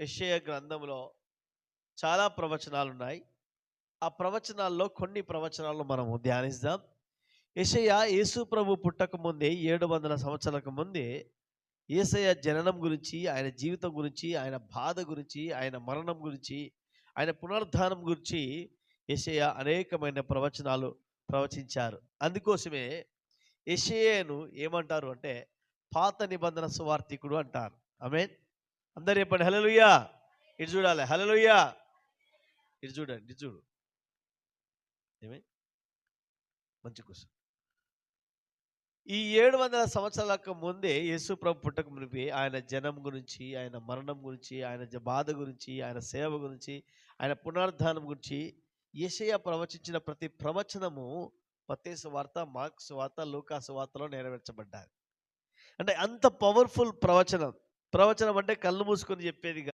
యెషయా గ్రంథంలో చాలా ప్రవచనాలున్నాయి. ఆ ప్రవచనాల్లో కొన్ని ప్రవచనాలు మనము ధ్యానిద్దాం. యెషయా యేసు ప్రభు పుట్టక ముందే 700 సంవత్సరాలకు ముందే యేసయ్య జననం గురించి, ఆయన జీవితం గురించి, ఆయన బాధ గురించి, ఆయన మరణం గురించి, ఆయన పునరుద్ధానం గురించి యెషయా అనేకమైన ప్రవచనాలు ప్రవచించారు. అందుకోసమే యెషయాను ఏమంటారు అంటే పాత నిబంధన సువార్తికుడు అంటారు. ఆమేన్. అందరూ చెప్పండి హల్లెలూయా. ఇటు చూడాలి. హల్లెలూయా. ఇటు చూడండి. ఇటు చూడు. ఏమి? మంచి క్వెషన్. ఈ 700 సంవత్సరాలకు ముందే యేసు ప్రభు పుట్టక మునిపే ఆయన జనం గురించి, ఆయన మరణం గురించి, ఆయన బాధ గురించి, ఆయన సేవ గురించి, ఆయన పునరుద్ధానం గురించి యెషయా ప్రవచించిన ప్రతి ప్రవచనము మత్తయి సువార్త, మార్కు సువార్త, లూకా సువార్తలో నెరవేర్చబడ్డాయి. అంటే అంత పవర్‌ఫుల్ ప్రవచనం. ప్రవచనం అంటే కళ్ళు మూసుకొని చెప్పేది